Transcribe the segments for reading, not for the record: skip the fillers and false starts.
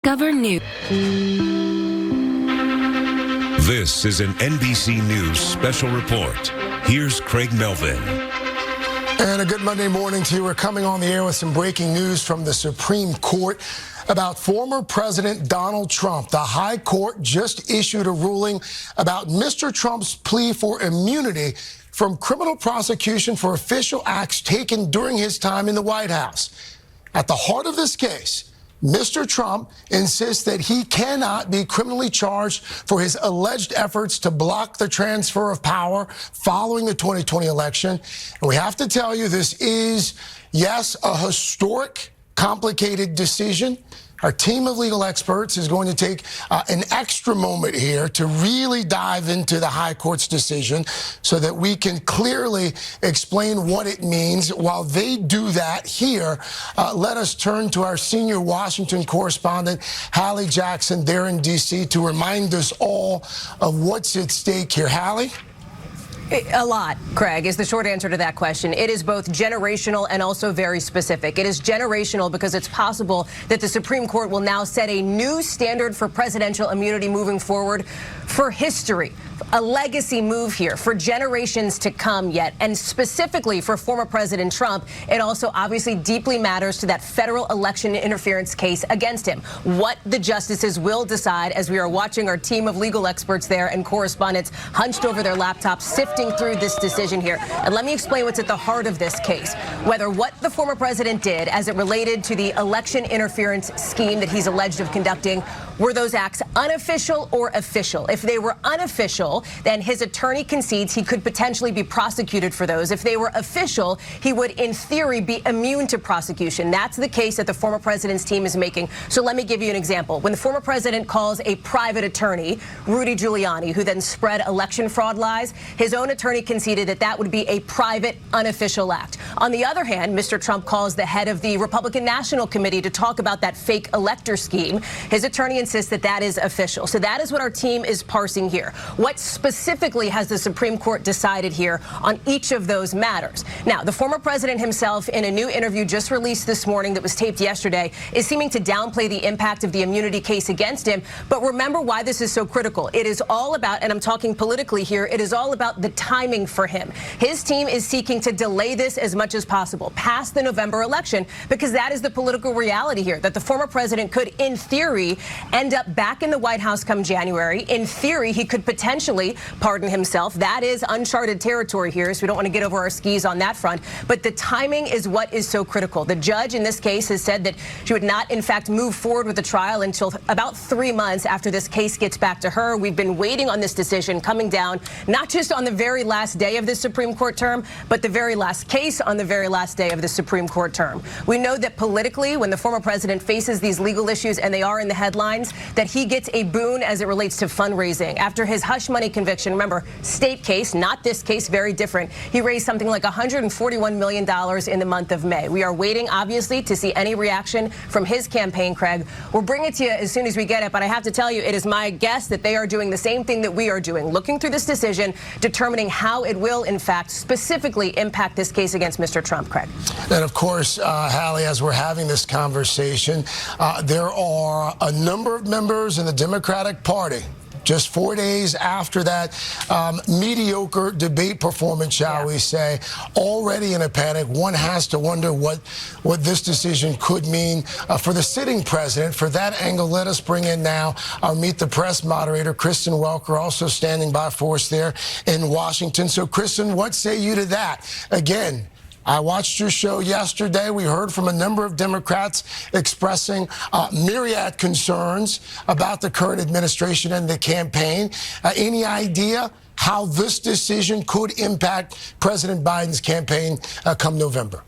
Govern News. This is an NBC News special report. Here's Craig Melvin. And a good Monday morning to you. We're coming on the air with some breaking news from the Supreme Court about former President Donald Trump. The High Court just issued a ruling about Mr. Trump's plea for immunity from criminal prosecution for official acts taken during his time in the White House. At the heart of this case, Mr. Trump insists that he cannot be criminally charged for his alleged efforts to block the transfer of power following the 2020 election. And we have to tell you, this is, yes, a historic, complicated decision. Our team of legal experts is going to take an extra moment here to really dive into the High Court's decision so that we can clearly explain what it means. While they do that here, let us turn to our senior Washington correspondent, Hallie Jackson, there in D.C., to remind us all of what's at stake here. Hallie? A lot, Craig, is the short answer to that question. It is both generational and also very specific. It is generational because it's possible that the Supreme Court will now set a new standard for presidential immunity moving forward for history. A legacy move here for generations to come yet, and specifically for former President Trump. It also obviously deeply matters to that federal election interference case against him. What the justices will decide as we are watching our team of legal experts there and correspondents hunched over their laptops sifting through this decision here. And let me explain what's at the heart of this case. Whether what the former president did as it related to the election interference scheme that he's alleged of conducting, were those acts unofficial or official? If they were unofficial, then his attorney concedes he could potentially be prosecuted for those. If they were official, he would, in theory, be immune to prosecution. That's the case that the former president's team is making. So let me give you an example. When the former president calls a private attorney, Rudy Giuliani, who then spread election fraud lies, his own attorney conceded that that would be a private, unofficial act. On the other hand, Mr. Trump calls the head of the Republican National Committee to talk about that fake elector scheme. His attorney insists that that is official. So that is what our team is parsing here. What specifically has the Supreme Court decided here on each of those matters? Now, the former president himself, in a new interview just released this morning that was taped yesterday, is seeming to downplay the impact of the immunity case against him. But remember why this is so critical. It is all about, and I'm talking politically here, it is all about the timing for him. His team is seeking to delay this as much as possible past the November election, because that is the political reality here, that the former president could, in theory, end up back in the White House come January. In theory, he could potentially pardon himself. That is uncharted territory here, so we don't want to get over our skis on that front. But the timing is what is so critical. The judge in this case has said that she would not, in fact, move forward with the trial until about 3 months after this case gets back to her. We've been waiting on this decision coming down, not just on the very last day of the Supreme Court term, but the very last case on the very last day of the Supreme Court term. We know that politically, when the former president faces these legal issues, and they are in the headlines, that he gets a boon as it relates to fundraising. After his hush money conviction, remember, state case, not this case, very different, he raised something like $141 million in the month of May. We are waiting, obviously, to see any reaction from his campaign, Craig. We'll bring it to you as soon as we get it, but I have to tell you, it is my guess that they are doing the same thing that we are doing, looking through this decision, determining how it will, in fact, specifically impact this case against Mr. Trump, Craig. And of course, Hallie, as we're having this conversation, there are a number of members in the Democratic Party just 4 days after that mediocre debate performance, shall we say, already in a panic. One has to wonder what this decision could mean for the sitting president. For that angle, let us bring in now our Meet the Press moderator, Kristen Welker, also standing by for us there in Washington. So, Kristen, what say you to that? Again, I watched your show yesterday. We heard from a number of Democrats expressing myriad concerns about the current administration and the campaign. Any idea how this decision could impact President Biden's campaign come November?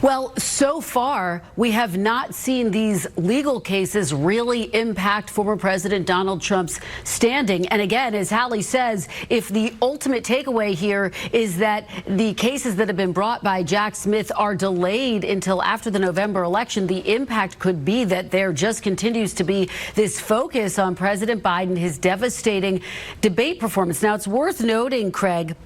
Well, so far, we have not seen these legal cases really impact former President Donald Trump's standing. And again, as Hallie says, if the ultimate takeaway here is that the cases that have been brought by Jack Smith are delayed until after the November election, the impact could be that there just continues to be this focus on President Biden, his devastating debate performance. Now, it's worth noting, Craig,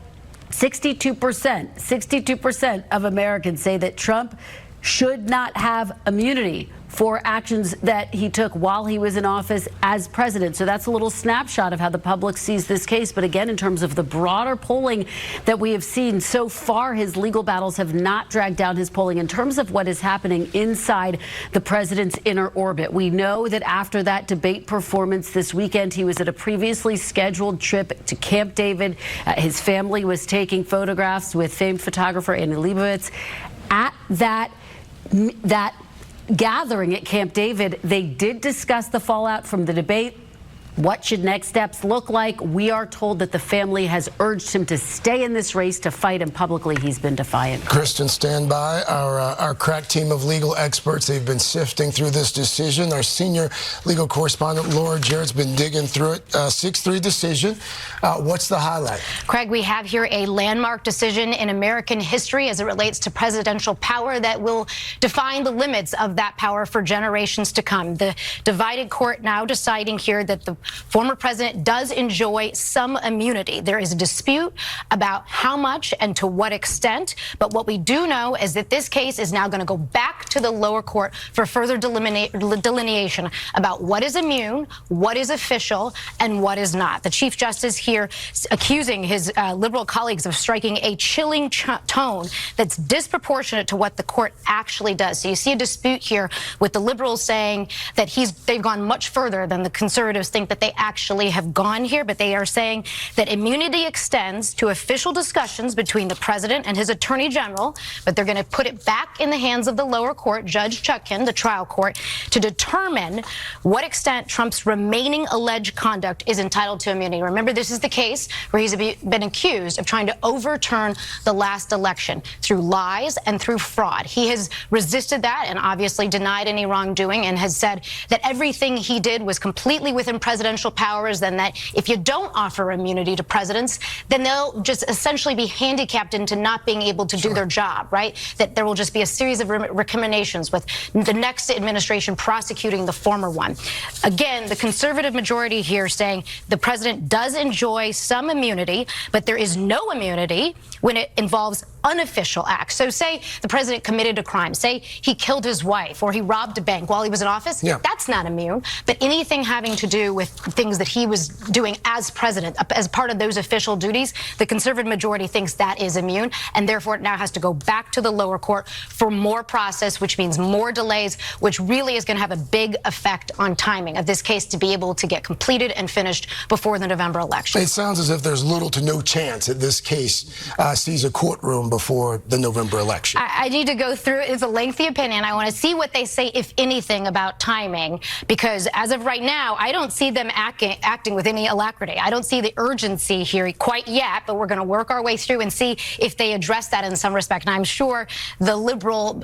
62% of Americans say that Trump should not have immunity for actions that he took while he was in office as president. So that's a little snapshot of how the public sees this case. But again, in terms of the broader polling that we have seen so far, his legal battles have not dragged down his polling. In terms of what is happening inside the president's inner orbit, we know that after that debate performance this weekend, he was at a previously scheduled trip to Camp David. His family was taking photographs with famed photographer Annie Leibovitz. At that gathering at Camp David, they did discuss the fallout from the debate. What should next steps look like? We are told that the family has urged him to stay in this race, to fight, and publicly he's been defiant. Kristen, stand by. Our crack team of legal experts, they've been sifting through this decision. Our senior legal correspondent, Laura Jarrett's been digging through it. 6-3 decision. What's the highlight? Craig, we have here a landmark decision in American history as it relates to presidential power that will define the limits of that power for generations to come. The divided court now deciding here that the former president does enjoy some immunity. There is a dispute about how much and to what extent, but what we do know is that this case is now going to go back to the lower court for further delineation about what is immune, what is official, and what is not. The Chief Justice here accusing his liberal colleagues of striking a chilling tone that's disproportionate to what the court actually does. So you see a dispute here with the liberals saying that they've gone much further than the conservatives think that they actually have gone here, but they are saying that immunity extends to official discussions between the president and his attorney general, but they're going to put it back in the hands of the lower court, Judge Chutkan, the trial court, to determine what extent Trump's remaining alleged conduct is entitled to immunity. Remember, this is the case where he's been accused of trying to overturn the last election through lies and through fraud. He has resisted that and obviously denied any wrongdoing and has said that everything he did was completely within presidential powers, then that if you don't offer immunity to presidents, then they'll just essentially be handicapped into not being able to do their job, right? That there will just be a series of recriminations with the next administration prosecuting the former one. Again, the conservative majority here saying the president does enjoy some immunity, but there is no immunity when it involves unofficial acts. So say the president committed a crime, say he killed his wife or he robbed a bank while he was in office, that's not immune. But anything having to do with things that he was doing as president, as part of those official duties, the conservative majority thinks that is immune, and therefore it now has to go back to the lower court for more process, which means more delays, which really is going to have a big effect on timing of this case to be able to get completed and finished before the November election. It sounds as if there's little to no chance that this case sees a courtroom before the November election. I need to go through it. It's a lengthy opinion. I want to see what they say, if anything, about timing, because as of right now, I don't see them acting with any alacrity. I don't see the urgency here quite yet, but we're going to work our way through and see if they address that in some respect. And I'm sure the liberal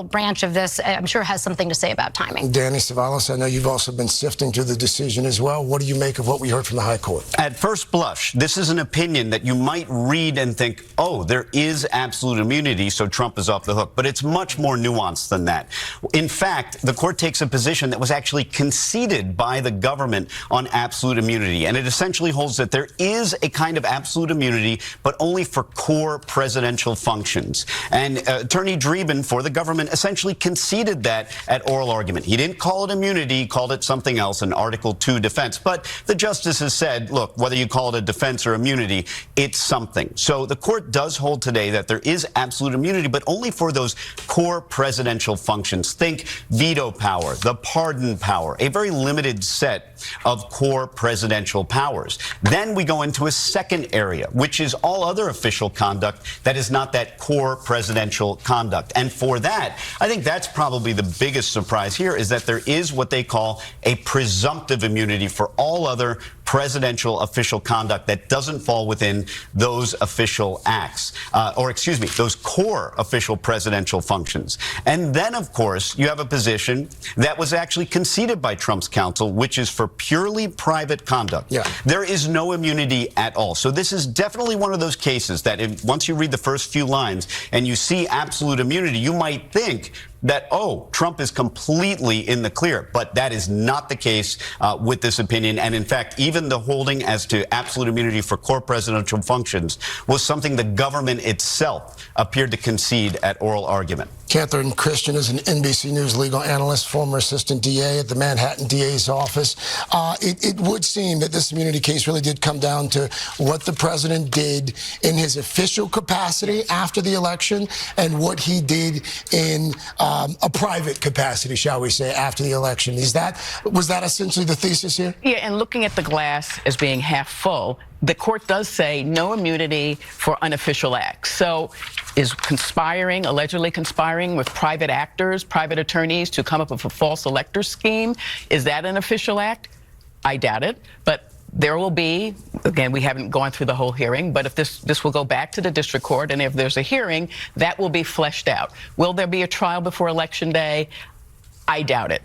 branch of this, I'm sure, has something to say about timing. Danny Savalas, I know you've also been sifting through the decision as well. What do you make of what we heard from the High Court? At first blush, this is an opinion that you might read and think, oh, there is absolute immunity, so Trump is off the hook. But it's much more nuanced than that. In fact, the court takes a position that was actually conceded by the government on absolute immunity. And it essentially holds that there is a kind of absolute immunity, but only for core presidential functions. And Attorney Dreeben for the government essentially conceded that at oral argument. He didn't call it immunity, he called it something else, an Article 2 defense. But the justices said, look, whether you call it a defense or immunity, it's something. So the court does hold today that there is absolute immunity, but only for those core presidential functions. Think veto power, the pardon power, a very limited set of core presidential powers. Then we go into a second area, which is all other official conduct that is not that core presidential conduct. And for that, I think that's probably the biggest surprise here, is that there is what they call a presumptive immunity for all other presidential official conduct that doesn't fall within those official acts, those core official presidential functions. And then, of course, you have a position that was actually conceded by Trump's counsel, which is for purely private conduct. There is no immunity at all. So this is definitely one of those cases that once you read the first few lines and you see absolute immunity, you might think that, oh, Trump is completely in the clear. But that is not the case with this opinion. And in fact, even the holding as to absolute immunity for core presidential functions was something the government itself appeared to concede at oral argument. Catherine Christian is an NBC News legal analyst, former assistant DA at the Manhattan DA's office. It would seem that this immunity case really did come down to what the president did in his official capacity after the election and what he did in a private capacity, shall we say, after the election. Was that essentially the thesis here? Yeah, and looking at the glass as being half full, the court does say no immunity for unofficial acts. So is allegedly conspiring with private actors, private attorneys to come up with a false elector scheme, is that an official act? I doubt it, but there will be, again, we haven't gone through the whole hearing, but if this will go back to the district court, and if there's a hearing, that will be fleshed out. Will there be a trial before Election Day? I doubt it.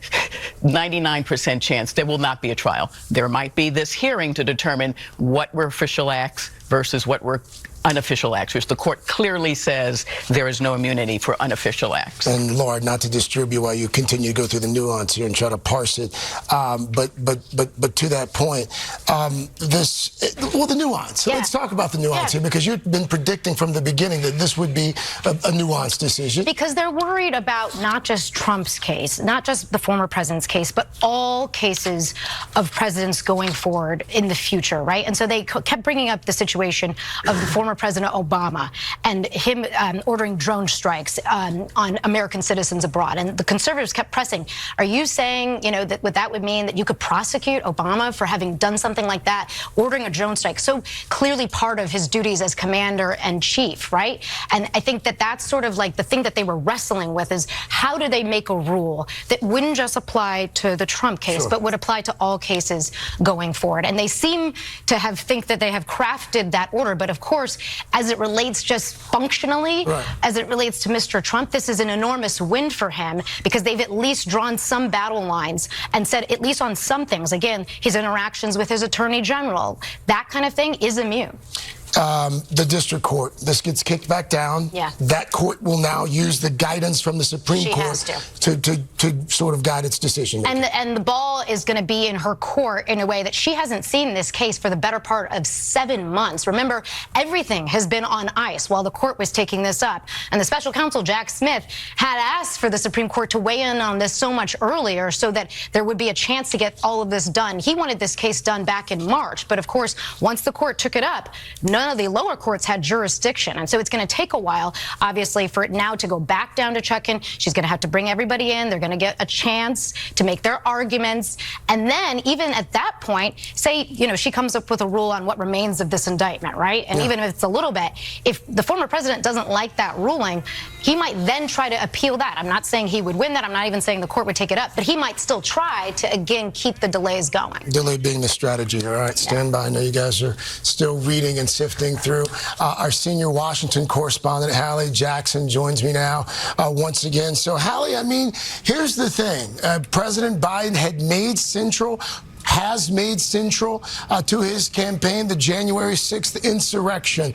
99% chance there will not be a trial. There might be this hearing to determine what were official acts versus what were unofficial acts, which the court clearly says there is no immunity for unofficial acts. And Laura, not to disturb you while you continue to go through the nuance here and try to parse it, but to that point, the nuance. Yeah. Let's talk about the nuance here, because you've been predicting from the beginning that this would be a nuanced decision. Because they're worried about not just Trump's case, not just the former president's case, but all cases of presidents going forward in the future, right? And so they kept bringing up the situation of the former President Obama and him ordering drone strikes on American citizens abroad. And the conservatives kept pressing. Are you saying, you know, that would mean that you could prosecute Obama for having done something like that, ordering a drone strike? So clearly part of his duties as commander in chief, right? And I think that that's sort of like the thing that they were wrestling with, is how do they make a rule that wouldn't just apply to the Trump case, but would apply to all cases going forward? And they seem to think that they have crafted that order. But of course, as it relates just functionally, as it relates to Mr. Trump, this is an enormous win for him, because they've at least drawn some battle lines and said, at least on some things, again, his interactions with his attorney general, that kind of thing is immune. The district court, this gets kicked back down. Yeah. That court will now use the guidance from the Supreme Court to sort of guide its decision. And the ball is going to be in her court in a way that she hasn't seen this case for the better part of 7 months. Remember, everything has been on ice while the court was taking this up. And the special counsel, Jack Smith, had asked for the Supreme Court to weigh in on this so much earlier so that there would be a chance to get all of this done. He wanted this case done back in March. But of course, once the court took it up, none of the lower courts had jurisdiction. And so it's going to take a while, obviously, for it now to go back down to Chutkan. She's going to have to bring everybody in. They're going to get a chance to make their arguments. And then even at that point, say, you know, she comes up with a rule on what remains of this indictment, right? And even if it's a little bit, if the former president doesn't like that ruling, he might then try to appeal that. I'm not saying he would win that. I'm not even saying the court would take it up. But he might still try to, again, keep the delays going. Delay being the strategy. All right, stand by. I know you guys are still reading and sifting through. Our senior Washington correspondent, Hallie Jackson, joins me now once again. So, Hallie, I mean, here's the thing. President Biden has made central to his campaign the January 6th insurrection.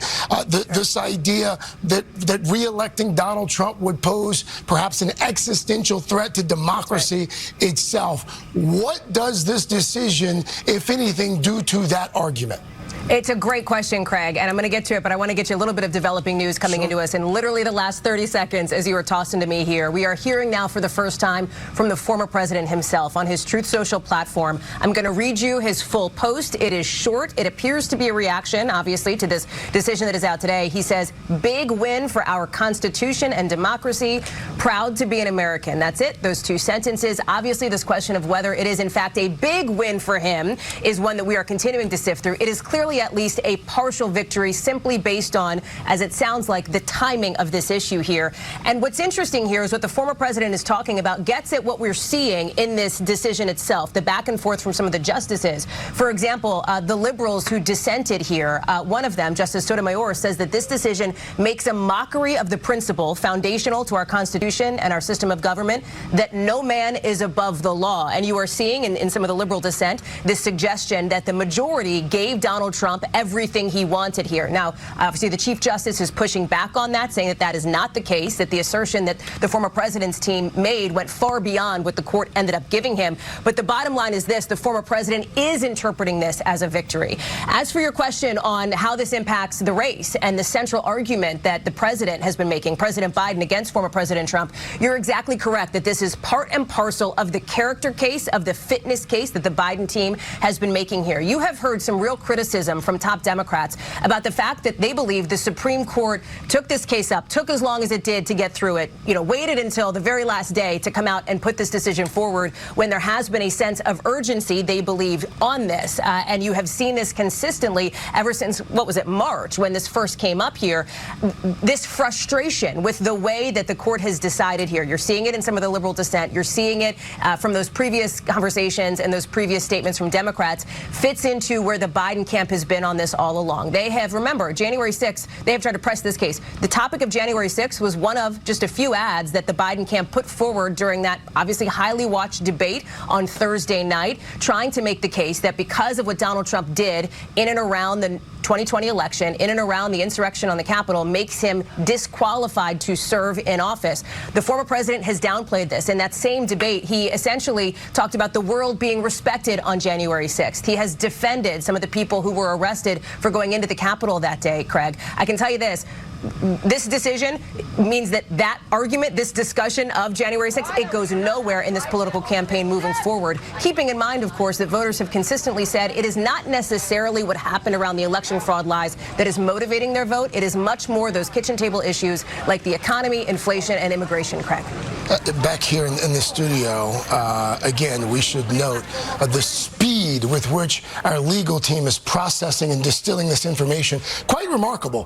This idea that re-electing Donald Trump would pose perhaps an existential threat to democracy itself. What does this decision, if anything, do to that argument? It's a great question, Craig, and I'm going to get to it, but I want to get you a little bit of developing news coming into us in literally the last 30 seconds as you were tossed into me here. We are hearing now for the first time from the former president himself on his Truth Social platform. I'm going to read you his full post. It is short. It appears to be a reaction, obviously, to this decision that is out today. He says, "Big win for our Constitution and democracy. Proud to be an American." That's it. Those two sentences. Obviously, this question of whether it is, in fact, a big win for him is one that we are continuing to sift through. It is clearly at least a partial victory, simply based on, as it sounds like, the timing of this issue here. And what's interesting here is what the former president is talking about gets at what we're seeing in this decision itself, the back and forth from some of the justices. For example, the liberals who dissented here, one of them, Justice Sotomayor, says that this decision makes a mockery of the principle foundational to our Constitution and our system of government, that no man is above the law. And you are seeing in some of the liberal dissent this suggestion that the majority gave Donald Trump Trump everything he wanted here. Now, obviously, the Chief Justice is pushing back on that, saying that that is not the case, that the assertion that the former president's team made went far beyond what the court ended up giving him. But the bottom line is this: the former president is interpreting this as a victory. As for your question on how this impacts the race and the central argument that the president has been making, President Biden against former President Trump, you're exactly correct that this is part and parcel of the character case, of the fitness case that the Biden team has been making here. You have heard some real criticism from top Democrats about the fact that they believe the Supreme Court took this case up, took as long as it did to get through it, waited until the very last day to come out and put this decision forward when there has been a sense of urgency, they believe, on this. And you have seen this consistently ever since, what was it, March, when this first came up here, this frustration with the way that the court has decided here. You're seeing it in some of the liberal dissent. You're seeing it from those previous conversations and those previous statements from Democrats, fits into where the Biden camp has been on this all along. They have, remember, January 6th, they have tried to press this case. The topic of January 6th was one of just a few ads that the Biden camp put forward during that obviously highly watched debate on Thursday night, trying to make the case that because of what Donald Trump did in and around the 2020 election, in and around the insurrection on the Capitol, makes him disqualified to serve in office. The former president has downplayed this. In that same debate, he essentially talked about the world being respected on January 6th. He has defended some of the people who were arrested for going into the Capitol that day, Craig. I can tell you this. This decision means that that argument, this discussion of January 6th, it goes nowhere in this political campaign moving forward. Keeping in mind, of course, that voters have consistently said it is not necessarily what happened around the election fraud lies that is motivating their vote. It is much more those kitchen table issues like the economy, inflation, and immigration, Craig. Back here in the studio, again, we should note the speed with which our legal team is processing and distilling this information. Quite remarkable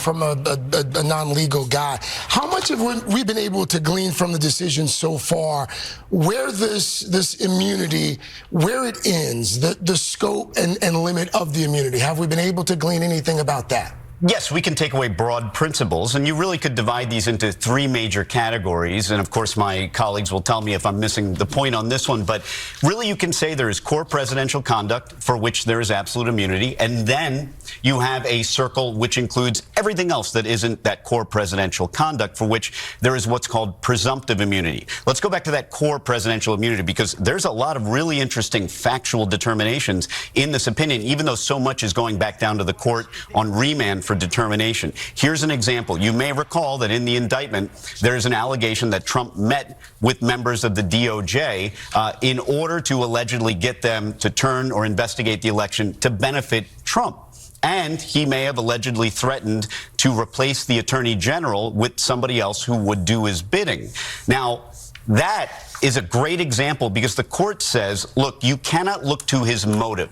from a non-legal guy. How much have we been able to glean from the decision so far, where this immunity, where it ends, the scope and limit of the immunity? Have we been able to glean anything about that? Yes, we can take away broad principles, and you really could divide these into three major categories. And of course, my colleagues will tell me if I'm missing the point on this one. But really, you can say there is core presidential conduct for which there is absolute immunity. And then you have a circle which includes everything else that isn't that core presidential conduct, for which there is what's called presumptive immunity. Let's go back to that core presidential immunity, because there's a lot of really interesting factual determinations in this opinion, even though so much is going back down to the court on remand for determination. Here's an example. You may recall that in the indictment, there's an allegation that Trump met with members of the DOJ in order to allegedly get them to turn or investigate the election to benefit Trump. And he may have allegedly threatened to replace the attorney general with somebody else who would do his bidding. Now, that is a great example, because the court says, look, you cannot look to his motive.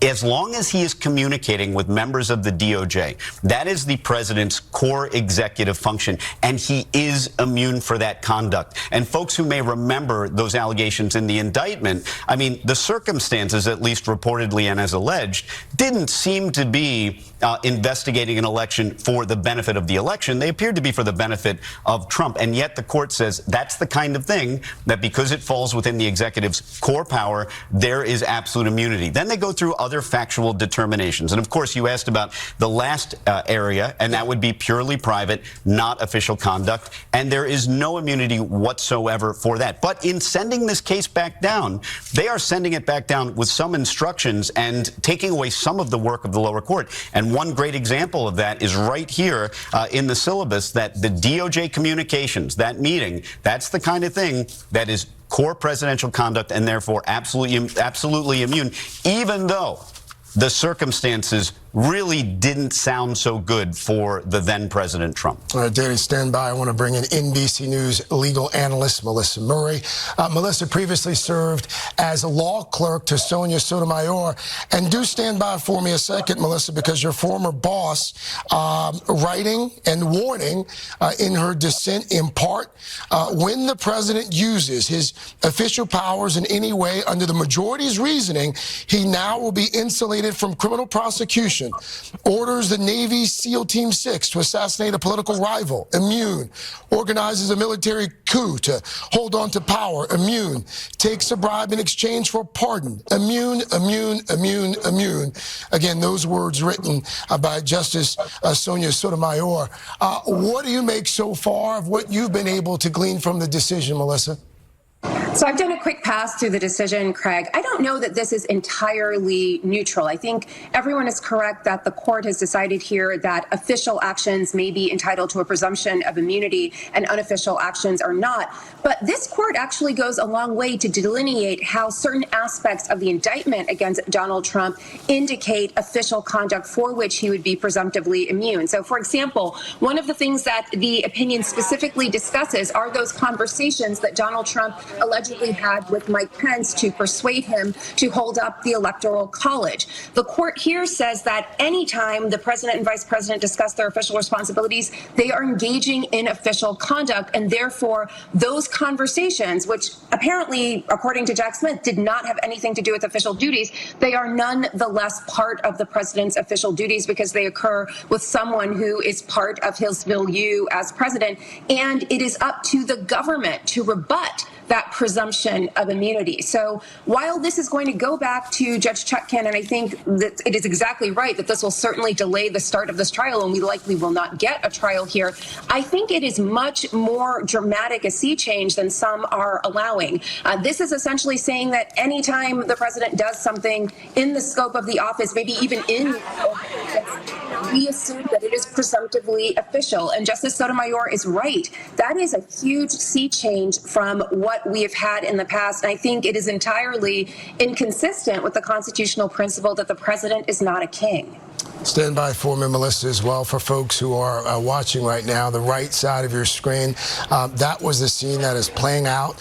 As long as he is communicating with members of the DOJ, that is the president's core executive function, and he is immune for that conduct. And folks who may remember those allegations in the indictment, I mean, the circumstances, at least reportedly and as alleged, didn't seem to be investigating an election for the benefit of the election. They appeared to be for the benefit of Trump. And yet the court says that's the kind of thing that, because it falls within the executive's core power, there is absolute immunity. Then they go through other factual determinations. And of course, you asked about the last area, and that would be purely private, not official conduct. And there is no immunity whatsoever for that. But in sending this case back down, they are sending it back down with some instructions and taking away some of the work of the lower court. And one great example of that is right here in the syllabus, that the DOJ communications, that meeting, that's the kind of thing that is core presidential conduct and therefore absolutely immune, even though the circumstances really didn't sound so good for the then President Trump. All right, Danny, stand by. I want to bring in NBC News legal analyst Melissa Murray. Melissa previously served as a law clerk to Sonia Sotomayor. And do stand by for me a second, Melissa, because your former boss, writing and warning in her dissent in part, when the president uses his official powers in any way under the majority's reasoning, he now will be insulated from criminal prosecution presumption. Orders the Navy SEAL Team 6 to assassinate a political rival, immune. Organizes a military coup to hold on to power, immune. Takes a bribe in exchange for pardon, immune, immune, immune, immune. Again, those words written by Justice Sonia Sotomayor. What do you make so far of what you've been able to glean from the decision, Melissa? So I've done a quick pass through the decision, Craig. I don't know that this is entirely neutral. I think everyone is correct that the court has decided here that official actions may be entitled to a presumption of immunity and unofficial actions are not. But this court actually goes a long way to delineate how certain aspects of the indictment against Donald Trump indicate official conduct for which he would be presumptively immune. So, for example, one of the things that the opinion specifically discusses are those conversations that Donald Trump allegedly had with Mike Pence to persuade him to hold up the Electoral College. The court here says that anytime the president and vice president discuss their official responsibilities, they are engaging in official conduct, and therefore those conversations, which apparently, according to Jack Smith, did not have anything to do with official duties, they are nonetheless part of the president's official duties because they occur with someone who is part of his milieu as president, and it is up to the government to rebut that presumption of immunity. So while this is going to go back to Judge Chutkan, and I think that it is exactly right that this will certainly delay the start of this trial, and we likely will not get a trial here, I think it is much more dramatic a sea change than some are allowing. This is essentially saying that anytime the president does something in the scope of the office, maybe even in we assume that it is presumptively official. And Justice Sotomayor is right. That is a huge sea change from what we have had in the past. And I think it is entirely inconsistent with the constitutional principle that the president is not a king. Stand by for me, Melissa, as well. For folks who are watching right now, the right side of your screen, that was the scene that is playing out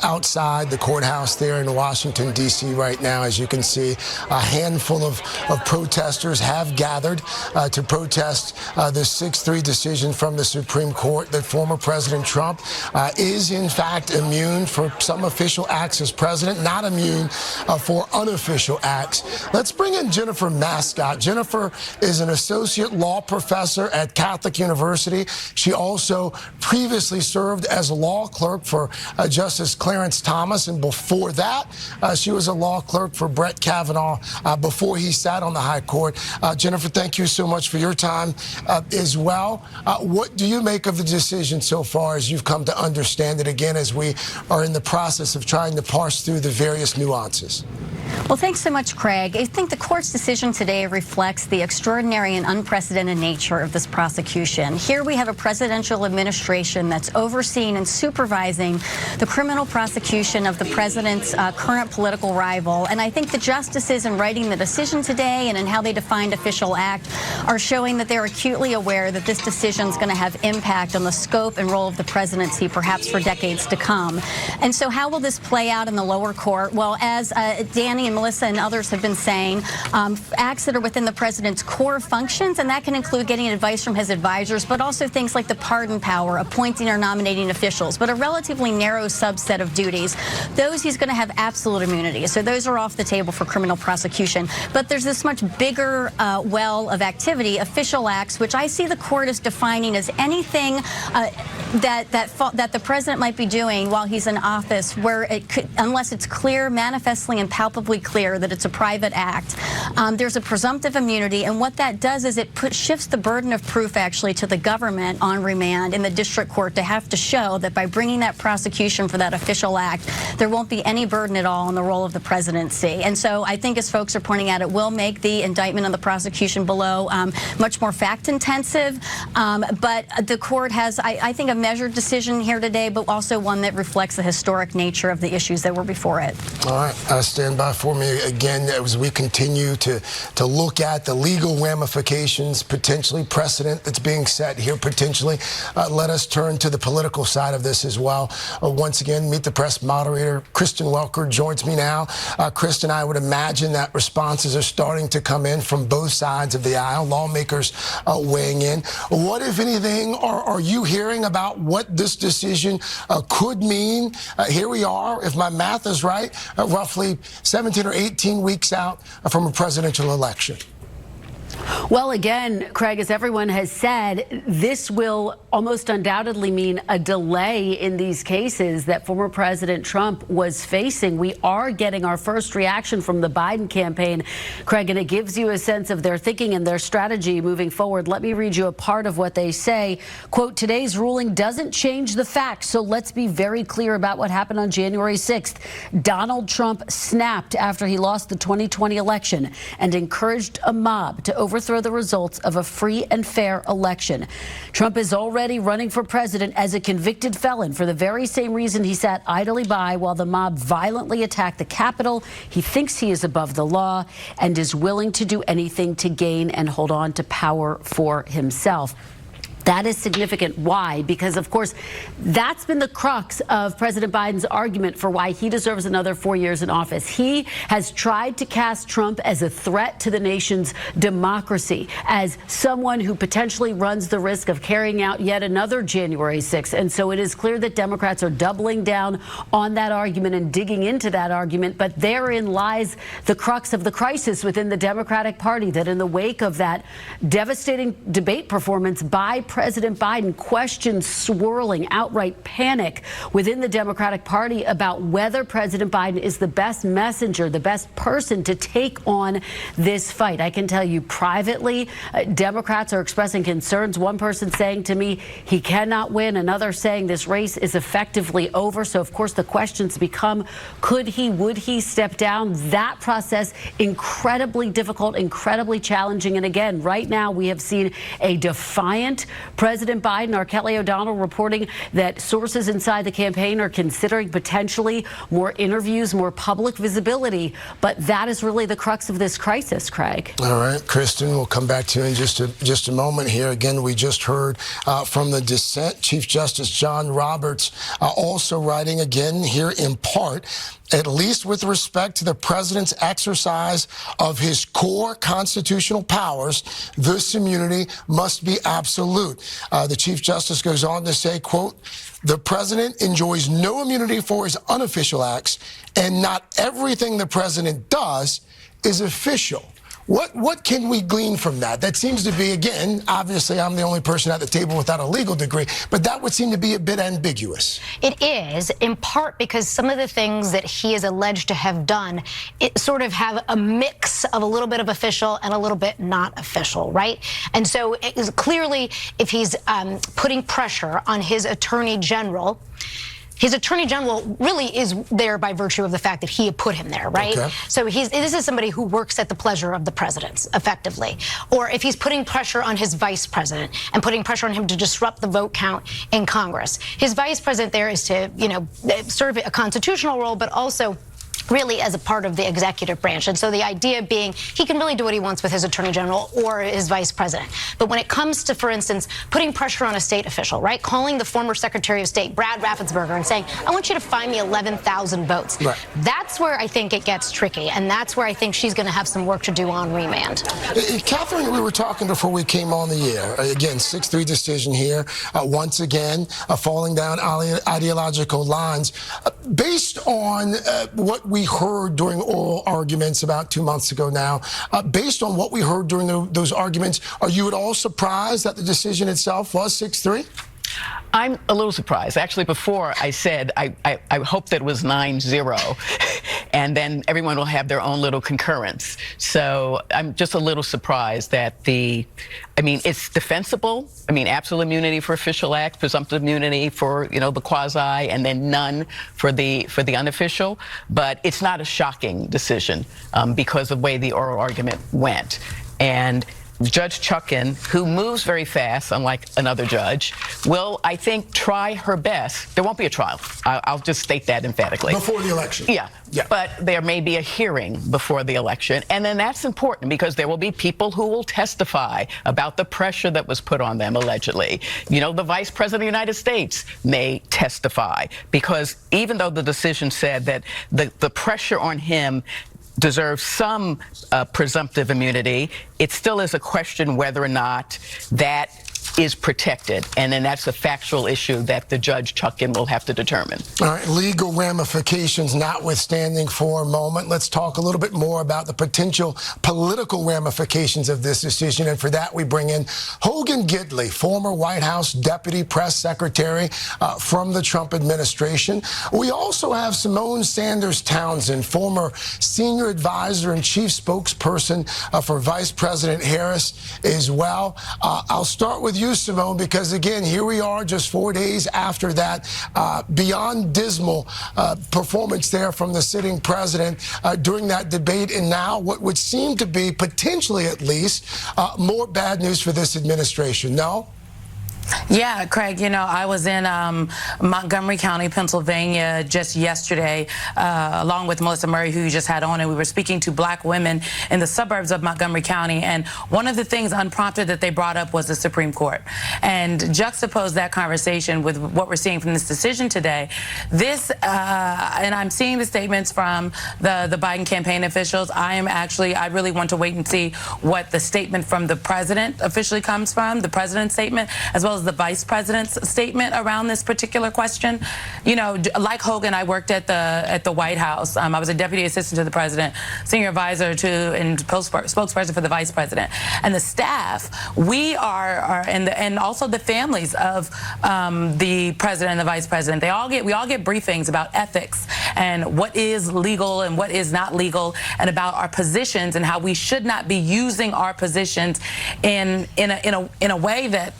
outside the courthouse there in Washington, D.C. right now. As you can see, a handful of protesters have gathered to protest the 6-3 decision from the Supreme Court that former President Trump is, in fact, immune for some official acts as president, not immune for unofficial acts. Let's bring in Jennifer Mascott. Jennifer is an associate law professor at Catholic University. She also previously served as a law clerk for Justice Clarence Thomas, and before that, she was a law clerk for Brett Kavanaugh before he sat on the High Court. Jennifer, thank you so much for your time as well. What do you make of the decision so far as you've come to understand it, again, as we are in the process of trying to parse through the various nuances? Well, thanks so much, Craig. I think the court's decision today reflects the extraordinary and unprecedented nature of this prosecution. Here we have a presidential administration that's overseeing and supervising the criminal prosecution of the president's current political rival. And I think the justices in writing the decision today and in how they defined official act are showing that they're acutely aware that this decision is going to have impact on the scope and role of the presidency, perhaps for decades to come. And so how will this play out in the lower court? Well, as Danny and Melissa and others have been saying, acts that are within the president's core functions, and that can include getting advice from his advisors, but also things like the pardon power, appointing or nominating officials, but a relatively narrow subset of duties. Those he's going to have absolute immunity. So those are off the table for criminal prosecution. But there's this much bigger well of activity, official acts, which I see the court as defining as anything that the president might be doing while he's in office, where it could, unless it's clear, manifestly and palpably clear that it's a private act, there's a presumptive immunity, and what that does is it shifts the burden of proof actually to the government on remand in the district court to have to show that by bringing that prosecution for that official act, there won't be any burden at all on the role of the presidency. And so I think, as folks are pointing out, it will make the indictment and the prosecution below much more fact-intensive, but the court has, I think, a measured decision here today, but also one that reflects the historic nature of the issues that were before it. All right, stand by for me again as we continue to look at the legal ramifications, potentially precedent that's being set here, potentially. Let us turn to the political side of this as well. Once again, Meet the Press moderator Kristen Welker joins me now. Kristen, I would imagine that responses are starting to come in from both sides of the aisle, lawmakers weighing in. What, if anything, are you hearing about what this decision could mean? Here we are, if my math is right, roughly 17 or 18 weeks out from a presidential election. Well, again, Craig, as everyone has said, this will almost undoubtedly mean a delay in these cases that former President Trump was facing. We are getting our first reaction from the Biden campaign, Craig, and it gives you a sense of their thinking and their strategy moving forward. Let me read you a part of what they say. Quote, today's ruling doesn't change the facts, so let's be very clear about what happened on January 6th. Donald Trump snapped after he lost the 2020 election and encouraged a mob to overthrow the results of a free and fair election. Trump is already running for president as a convicted felon for the very same reason he sat idly by while the mob violently attacked the Capitol. He thinks he is above the law and is willing to do anything to gain and hold on to power for himself. That is significant. Why? Because, of course, that's been the crux of President Biden's argument for why he deserves another 4 years in office. He has tried to cast Trump as a threat to the nation's democracy, as someone who potentially runs the risk of carrying out yet another January 6th. And so it is clear that Democrats are doubling down on that argument and digging into that argument. But therein lies the crux of the crisis within the Democratic Party, that in the wake of that devastating debate performance by President Biden, questions swirling, outright panic within the Democratic Party about whether President Biden is the best messenger, the best person to take on this fight. I can tell you privately, Democrats are expressing concerns. One person saying to me he cannot win, another saying this race is effectively over. So, of course, the questions become, could he, would he step down? That process, incredibly difficult, incredibly challenging. And again, right now we have seen a defiant President Biden. Our Kelly O'Donnell reporting that sources inside the campaign are considering potentially more interviews, more public visibility. But that is really the crux of this crisis, Craig. All right, Kristen, we'll come back to you in just a moment here. Again, we just heard from the dissent, Chief Justice John Roberts, also writing again here in part, at least with respect to the president's exercise of his core constitutional powers, this immunity must be absolute. The Chief Justice goes on to say, quote, the president enjoys no immunity for his unofficial acts, and not everything the president does is official. What can we glean from that? That seems to be, again, obviously I'm the only person at the table without a legal degree, but that would seem to be a bit ambiguous. It is, in part because some of the things that he is alleged to have done, it sort of have a mix of a little bit of official and a little bit not official, right? And so it is clearly, if he's putting pressure on his attorney general really is there by virtue of the fact that he put him there, right? Okay. So this is somebody who works at the pleasure of the president, effectively. Or if he's putting pressure on his vice president and putting pressure on him to disrupt the vote count in Congress. His vice president there is to, serve a constitutional role, but also really as a part of the executive branch. And so the idea being he can really do what he wants with his attorney general or his vice president. But when it comes to, for instance, putting pressure on a state official, right? Calling the former Secretary of State, Brad Raffensperger, and saying, I want you to find me 11,000 votes. Right. That's where I think it gets tricky. And that's where I think she's going to have some work to do on remand. Catherine, we were talking before we came on the air. Again, 6-3 decision here. Once again, falling down ideological lines. Based on what we heard during oral arguments about 2 months ago now, based on what we heard during those arguments, are you at all surprised that the decision itself was 6-3? I'm a little surprised. Actually, before I said I hope that it was 9-0, and then everyone will have their own little concurrence. So I'm just a little surprised that it's defensible. Absolute immunity for official acts, presumptive immunity for, the quasi, and then none for the unofficial. But it's not a shocking decision because of the way the oral argument went. And Judge Chutkan, who moves very fast, unlike another judge, will, I think, try her best. There won't be a trial. I'll just state that emphatically. Before the election. Yeah. But there may be a hearing before the election. And then that's important because there will be people who will testify about the pressure that was put on them, allegedly. The Vice President of the United States may testify because even though the decision said that the pressure on him deserves some presumptive immunity, it still is a question whether or not that is protected. And then that's a factual issue that the Judge Chutkan will have to determine. All right, legal ramifications notwithstanding for a moment, let's talk a little bit more about the potential political ramifications of this decision. And for that, we bring in Hogan Gidley, former White House Deputy Press Secretary from the Trump administration. We also have Simone Sanders Townsend, former senior advisor and chief spokesperson for Vice President Harris as well. I'll start with you, Simone, because again, here we are just 4 days after that beyond dismal performance there from the sitting president during that debate, and now what would seem to be, potentially at least, more bad news for this administration. No? Yeah, Craig, you know, I was in Montgomery County, Pennsylvania just yesterday, along with Melissa Murray, who you just had on, and we were speaking to black women in the suburbs of Montgomery County. And one of the things unprompted that they brought up was the Supreme Court. And juxtapose that conversation with what we're seeing from this decision today. This, and I'm seeing the statements from the Biden campaign officials. I really want to wait and see what the statement from the president officially comes from, the president's statement, as well as the vice president's statement around this particular question. You know, like Hogan, I worked at the White House. I was a deputy assistant to the president, senior advisor to and spokesperson for the vice president. And the staff, we are and also the families of the president and the vice president. We all get briefings about ethics and what is legal and what is not legal, and about our positions and how we should not be using our positions in a way that,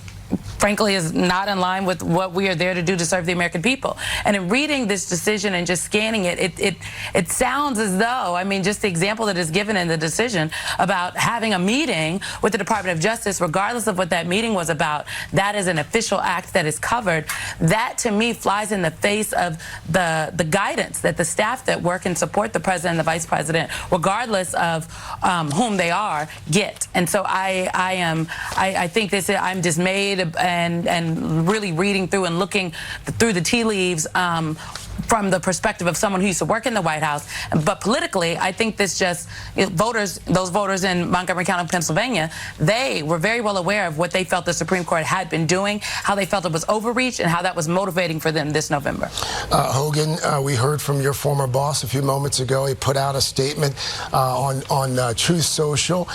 frankly, is not in line with what we are there to do to serve the American people. And in reading this decision and just scanning it sounds as though, I mean, just the example that is given in the decision about having a meeting with the Department of Justice, regardless of what that meeting was about, that is an official act that is covered. That, to me, flies in the face of the guidance that the staff that work and support the president and the vice president, regardless of whom they are, get. And so I think I'm dismayed and really reading through and looking through the tea leaves from the perspective of someone who used to work in the White House. But politically, I think this just, those voters in Montgomery County, Pennsylvania, they were very well aware of what they felt the Supreme Court had been doing, how they felt it was overreach, and how that was motivating for them this November. Hogan, we heard from your former boss a few moments ago. He put out a statement on Truth Social,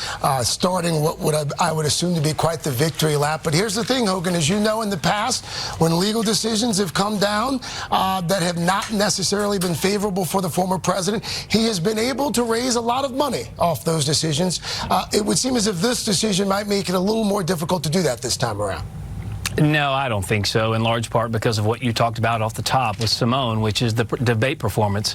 starting what I would assume to be quite the victory lap. But here's the thing, Hogan, as you know, in the past, when legal decisions have come down that have not necessarily been favorable for the former president, he has been able to raise a lot of money off those decisions. It would seem as if this decision might make it a little more difficult to do that this time around. No, I don't think so, in large part because of what you talked about off the top with Simone, which is the debate performance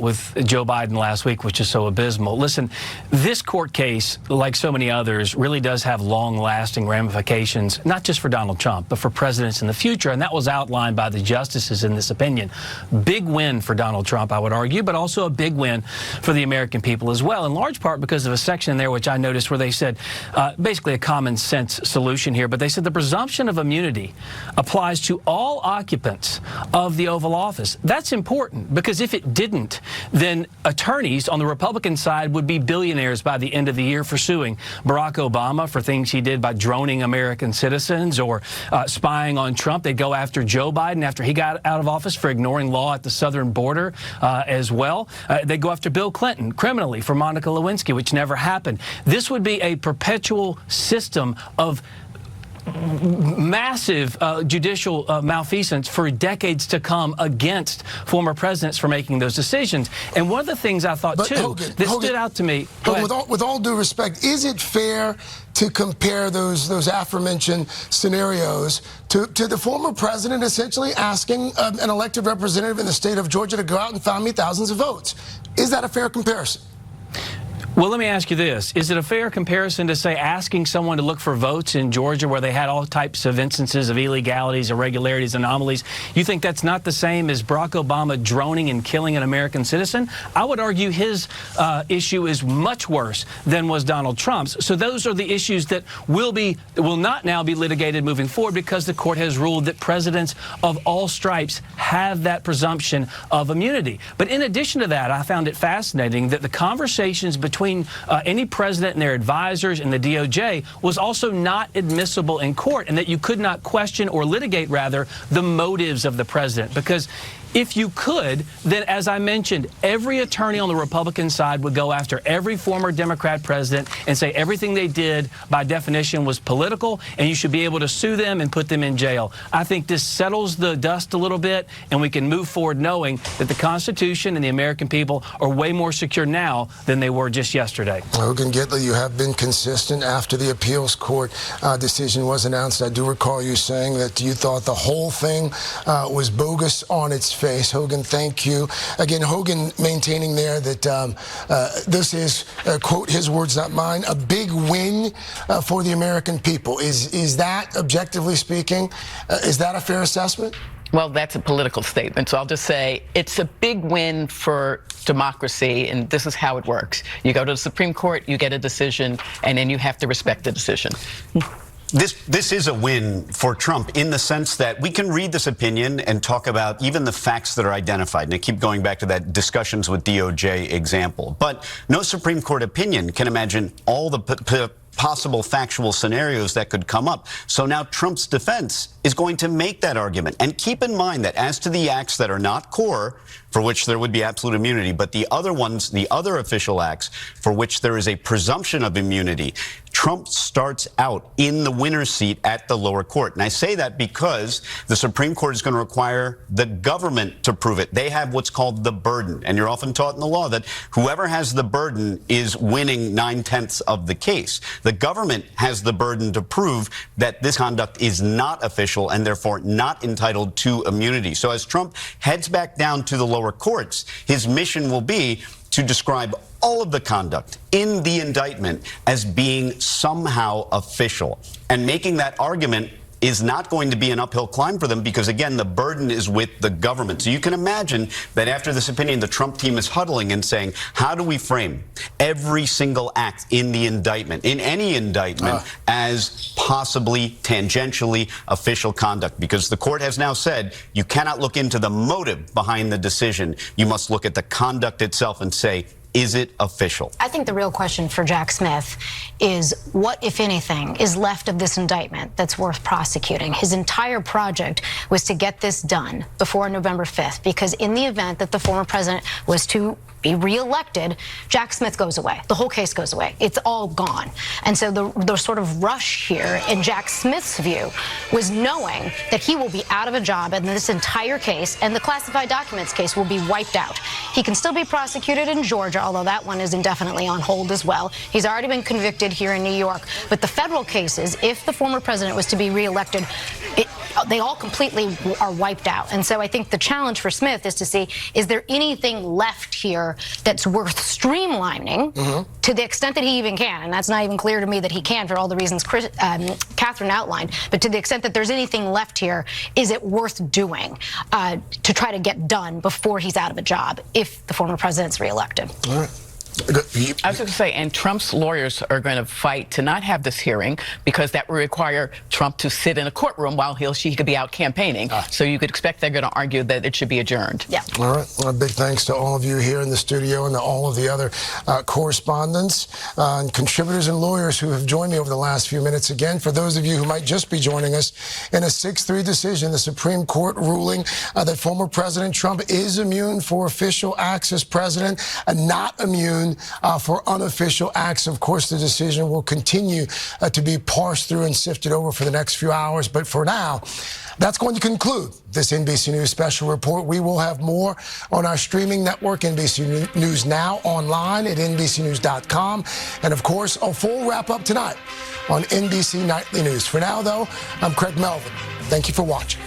with Joe Biden last week, which is so abysmal. Listen, this court case, like so many others, really does have long-lasting ramifications, not just for Donald Trump, but for presidents in the future, and that was outlined by the justices in this opinion. Big win for Donald Trump, I would argue, but also a big win for the American people as well, in large part because of a section there which I noticed where they said, basically a common sense solution here, but they said the presumption of immunity applies to all occupants of the Oval Office. That's important because if it didn't, then attorneys on the Republican side would be billionaires by the end of the year for suing Barack Obama for things he did by droning American citizens or spying on Trump. They'd go after Joe Biden after he got out of office for ignoring law at the southern border as well. They'd go after Bill Clinton criminally for Monica Lewinsky, which never happened. This would be a perpetual system of massive judicial malfeasance for decades to come against former presidents for making those decisions. And one of the things I thought, Hogan, stood out to me... With all due respect, is it fair to compare those aforementioned scenarios to the former president essentially asking an elected representative in the state of Georgia to go out and find me thousands of votes? Is that a fair comparison? Well, let me ask you this. Is it a fair comparison to say asking someone to look for votes in Georgia where they had all types of instances of illegalities, irregularities, anomalies? You think that's not the same as Barack Obama droning and killing an American citizen? I would argue his issue is much worse than was Donald Trump's. So those are the issues that will not now be litigated moving forward because the court has ruled that presidents of all stripes have that presumption of immunity. But in addition to that, I found it fascinating that the conversations between between any president and their advisors and the DOJ was also not admissible in court, and that you could not question or litigate, rather, the motives of the president. Because if you could, then, as I mentioned, every attorney on the Republican side would go after every former Democrat president and say everything they did, by definition, was political, and you should be able to sue them and put them in jail. I think this settles the dust a little bit, and we can move forward knowing that the Constitution and the American people are way more secure now than they were just yesterday. Hogan Gidley, you have been consistent after the appeals court decision was announced. I do recall you saying that you thought the whole thing was bogus on its face. Hogan, thank you. Again, Hogan maintaining there that this is, quote, his words, not mine, a big win for the American people. Is that, objectively speaking, is that a fair assessment? Well, that's a political statement, so I'll just say it's a big win for democracy, and this is how it works. You go to the Supreme Court, you get a decision, and then you have to respect the decision. This is a win for Trump in the sense that we can read this opinion and talk about even the facts that are identified. And I keep going back to that discussions with DOJ example. But no Supreme Court opinion can imagine all the possible factual scenarios that could come up. So now Trump's defense is going to make that argument. And keep in mind that as to the acts that are not core, for which there would be absolute immunity, but the other ones, the other official acts for which there is a presumption of immunity, Trump starts out in the winner's seat at the lower court. And I say that because the Supreme Court is going to require the government to prove it. They have what's called the burden. And you're often taught in the law that whoever has the burden is winning 9/10 of the case. The government has the burden to prove that this conduct is not official and therefore not entitled to immunity. So as Trump heads back down to the lower courts, his mission will be to describe all of the conduct in the indictment as being somehow official. And making that argument is not going to be an uphill climb for them because, again, the burden is with the government. So you can imagine that after this opinion, the Trump team is huddling and saying, how do we frame every single act in the indictment, in any indictment, as possibly tangentially official conduct? Because the court has now said you cannot look into the motive behind the decision. You must look at the conduct itself and say, is it official? I think the real question for Jack Smith is what, if anything, is left of this indictment that's worth prosecuting? His entire project was to get this done before November 5th, because in the event that the former president was to be reelected, Jack Smith goes away. The whole case goes away. It's all gone. And so the sort of rush here, in Jack Smith's view, was knowing that he will be out of a job and this entire case and the classified documents case will be wiped out. He can still be prosecuted in Georgia, although that one is indefinitely on hold as well. He's already been convicted here in New York. But the federal cases, if the former president was to be reelected, they all completely are wiped out. And so I think the challenge for Smith is to see, is there anything left here that's worth streamlining to the extent that he even can? And that's not even clear to me that he can for all the reasons Catherine outlined. But to the extent that there's anything left here, is it worth doing to try to get done before he's out of a job if the former president's reelected? All right. I was going to say, and Trump's lawyers are going to fight to not have this hearing because that would require Trump to sit in a courtroom while he or she could be out campaigning. So you could expect they're going to argue that it should be adjourned. Yeah. All right. Well, big thanks to all of you here in the studio and to all of the other correspondents and contributors and lawyers who have joined me over the last few minutes. Again, for those of you who might just be joining us, in a 6-3 decision, the Supreme Court ruling that former President Trump is immune for official acts as president and not immune for unofficial acts. Of course, the decision will continue to be parsed through and sifted over for the next few hours. But for now, that's going to conclude this NBC News special report. We will have more on our streaming network, NBC News Now, online at NBCNews.com. And, of course, a full wrap-up tonight on NBC Nightly News. For now, though, I'm Craig Melvin. Thank you for watching.